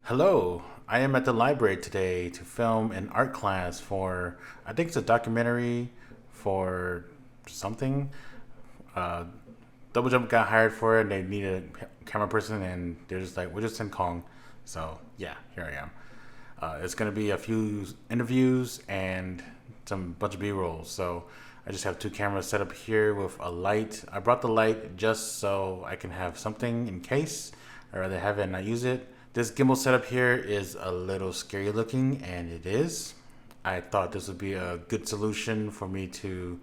Hello, I am at the library today to film an art class for, I think it's a documentary for something. Uh, Double Jump got hired for it and they needed a camera person and they're just like, we'll just send Kong. So, yeah, here I am. It's going to be a few interviews and some bunch of B-rolls. So, I just have two cameras set up here with a light. I brought the light just so I can have something in case I'd rather have it and not use it. This gimbal setup here is a little scary looking, and it is. I thought this would be a good solution for me to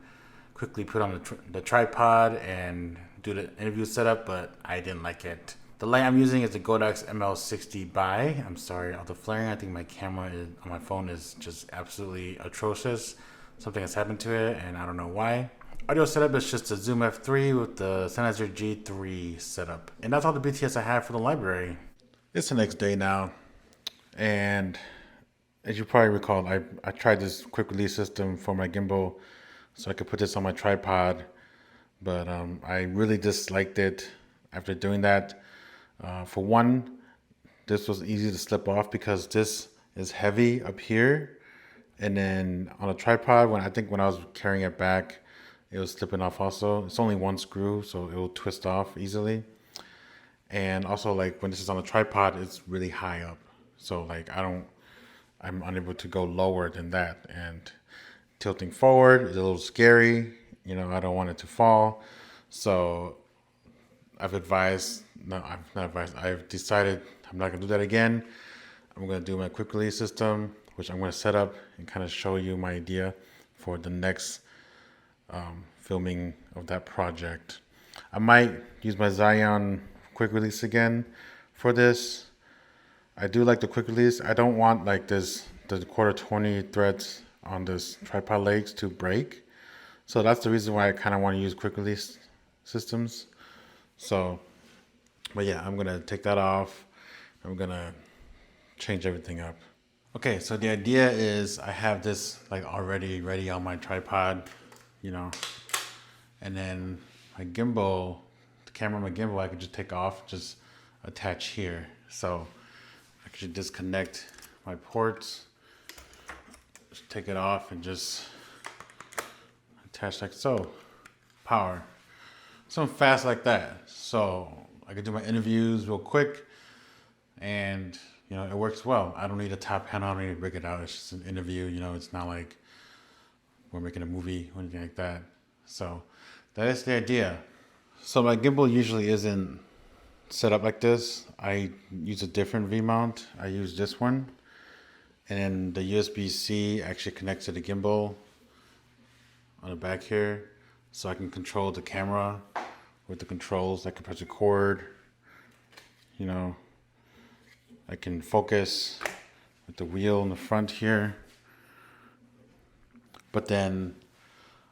quickly put on the tripod and do the interview setup, but I didn't like it. The light I'm using is the Godox ML60 Bi. I'm sorry, all the flaring. I think my camera on my phone is just absolutely atrocious. Something has happened to it, and I don't know why. Audio setup is just a Zoom F3 with the Sennheiser G3 setup. And that's all the BTS I have for the library. It's the next day now, and as you probably recall, I tried this quick release system for my gimbal so I could put this on my tripod, but I really disliked it after doing that. For one, this was easy to slip off because this is heavy up here, and then on a tripod, when I was carrying it back, it was slipping off also. It's only one screw, so it will twist off easily. And also, like, when this is on a tripod, it's really high up, so like I'm unable to go lower than that, and tilting forward is a little scary. I don't want it to fall, so I've decided I'm not gonna do that again. I'm gonna do my quick release system, which I'm gonna set up and kind of show you my idea for the next filming of that project. I might use my Zion quick release again for this. I do like the quick release. I don't want like the quarter 20 threads on this tripod legs to break. So that's the reason why I kind of want to use quick release systems. So, but yeah, I'm gonna take that off. I'm gonna change everything up. Okay, so the idea is I have this like already ready on my tripod, you know, and then my gimbal, the camera on my gimbal, I could just take off, just attach here. So I could disconnect my ports, just take it off and just attach like so. Power. Something fast like that. So I could do my interviews real quick and it works well. I don't need a top panel, I don't need to rig it out. It's just an interview, it's not like we're making a movie or anything like that. So that is the idea. So my gimbal usually isn't set up like this. I use a different V-mount. I use this one. And then the USB-C actually connects to the gimbal on the back here. So I can control the camera with the controls. I can press record. I can focus with the wheel in the front here. But then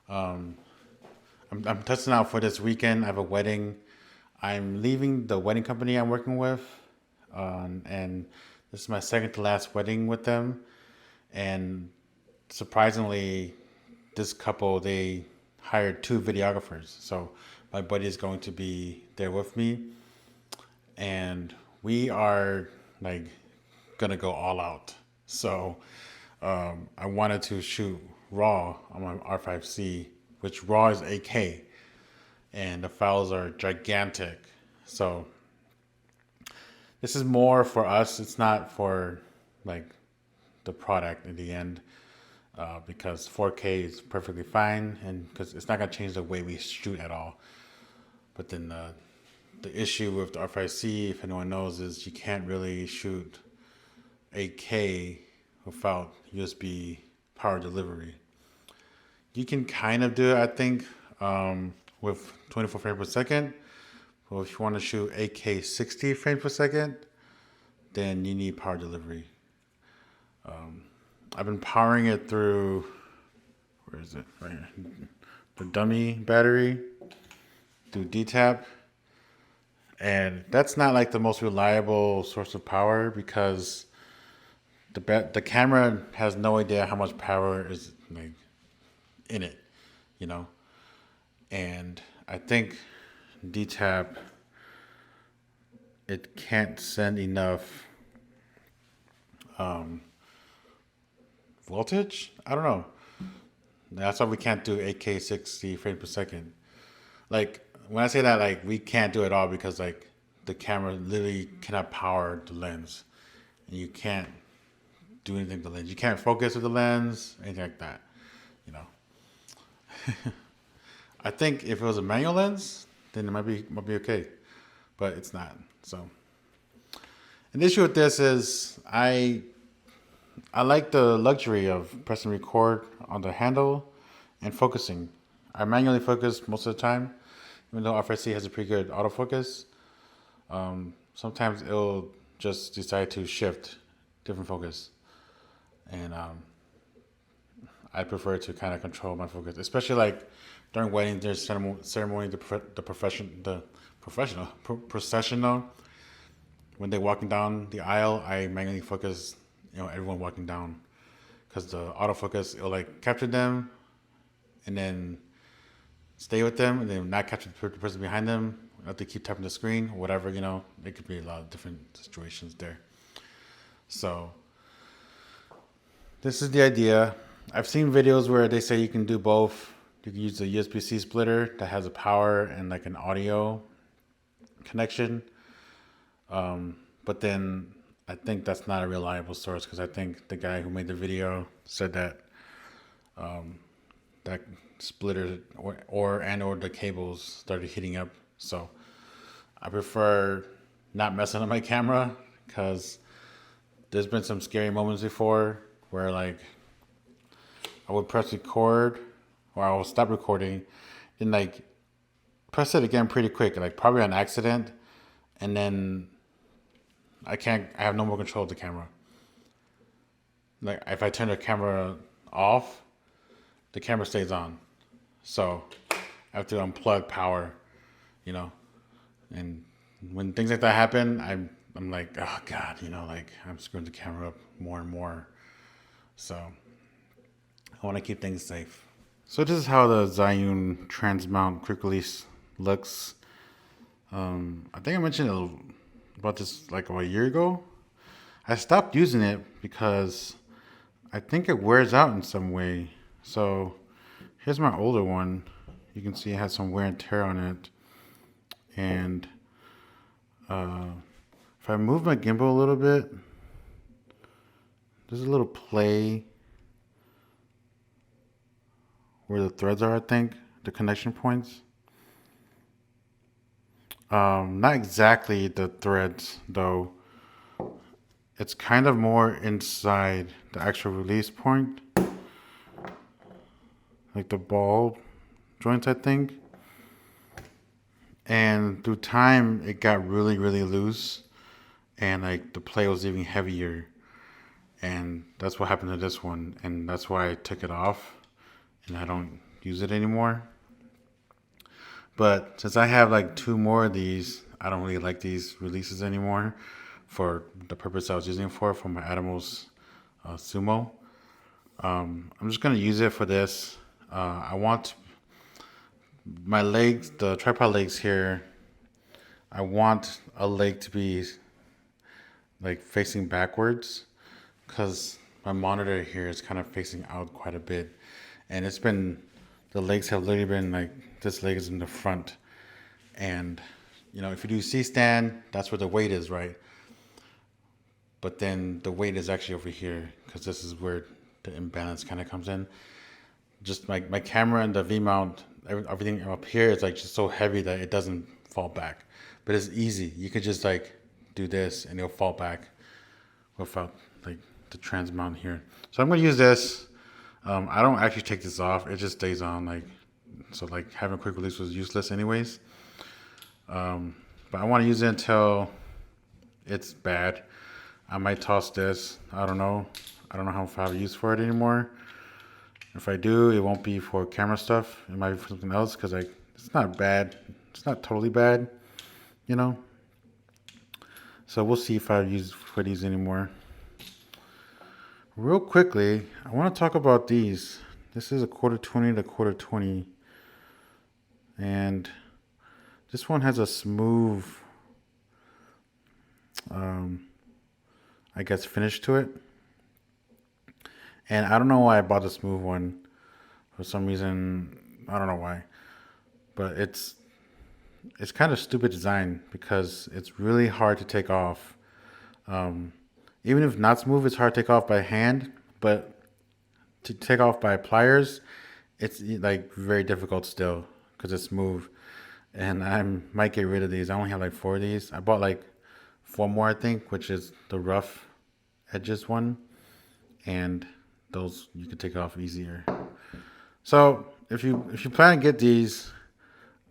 I'm testing out for this weekend. I have a wedding. I'm leaving the wedding company I'm working with, and this is my second to last wedding with them. And surprisingly, this couple, they hired two videographers. So my buddy is going to be there with me, and we are like gonna go all out. So I wanted to shoot RAW on my R5C, which RAW is 8K, and the files are gigantic. So this is more for us. It's not for like the product in the end, because 4K is perfectly fine, and because it's not gonna change the way we shoot at all. But then the issue with the R5C, if anyone knows, is you can't really shoot 8K without USB power delivery. You can kind of do it, I think, with 24 frames per second. But if you want to shoot 8K 60 frames per second, then you need power delivery. I've been powering it through, where is it? Right here. The dummy battery through DTAP. And that's not like the most reliable source of power because the camera has no idea how much power is like in it, you know. And I think DTAP, it can't send enough um, voltage. I don't know. That's why we can't do 8K 60 frames per second. Like when I say that, like we can't do it all because like the camera literally cannot power the lens, and you can't do anything with the lens. You can't focus with the lens, anything like that. You know. I think if it was a manual lens, then it might be okay, but it's not. So an issue with this is I like the luxury of pressing record on the handle and focusing. I manually focus most of the time, even though RFC has a pretty good autofocus. Sometimes it'll just decide to shift different focus, and I prefer to kind of control my focus, especially like during weddings. There's ceremony, processional. When they're walking down the aisle, I manually focus, everyone walking down, because the autofocus it'll like capture them, and then stay with them, and then not capture the person behind them. If they keep tapping the screen, whatever, it could be a lot of different situations there. So this is the idea. I've seen videos where they say you can do both. You can use the USB-C splitter that has a power and like an audio connection. But then I think that's not a reliable source, because I think the guy who made the video said that that splitter or the cables started heating up. So I prefer not messing up my camera, because there's been some scary moments before where like I would press record or I will stop recording and like press it again pretty quick, like probably on accident, and then I have no more control of the camera. Like if I turn the camera off, the camera stays on. So I have to unplug power, and when things like that happen, I'm like, oh God, like I'm screwing the camera up more and more. So I want to keep things safe. So this is how the Zhiyun transmount quick release looks. I think I mentioned about this like a year ago. I stopped using it because I think it wears out in some way. So here's my older one. You can see it has some wear and tear on it. And if I move my gimbal a little bit, there's a little play where the threads are, I think, the connection points. Not exactly the threads, though. It's kind of more inside the actual release point, like the ball joints, I think. And through time, it got really, really loose, and like the play was even heavier. And that's what happened to this one, and that's why I took it off, and I don't use it anymore. But since I have like two more of these, I don't really like these releases anymore for the purpose I was using it for my Atomos Sumo. I'm just going to use it for this. I want my legs, the tripod legs here, I want a leg to be like facing backwards, because my monitor here is kind of facing out quite a bit. And the legs have literally been like, this leg is in the front. And, if you do C-stand, that's where the weight is, right? But then the weight is actually over here, because this is where the imbalance kind of comes in. Just my camera and the V-mount, everything up here is like just so heavy that it doesn't fall back. But it's easy. You could just like do this and it'll fall back without like the trans mount here. So I'm going to use this. I don't actually take this off. It just stays on, like, so like having a quick release was useless anyways. But I want to use it until it's bad. I might toss this. I don't know. I don't know how I have use for it anymore. If I do, it won't be for camera stuff. It might be for something else, because like it's not bad. It's not totally bad, So we'll see if I use for these anymore. Real quickly, I want to talk about these. This is a quarter 20 to quarter 20. And this one has a smooth, I I guess, finish to it. And I don't know why I bought the smooth one. For some reason, I don't know why, but it's kind of stupid design because it's really hard to take off. Um, Even if not smooth, it's hard to take off by hand, but to take off by pliers, it's like very difficult still because it's smooth. And I might get rid of these. I only have like four of these. I bought like four more, I think, which is the rough edges one, and those you can take off easier. So if you plan to get these,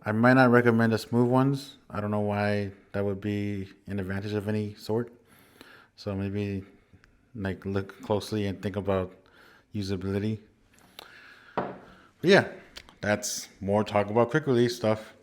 I might not recommend the smooth ones. I don't know why that would be an advantage of any sort. So maybe like look closely and think about usability. But yeah, that's more talk about quick release stuff.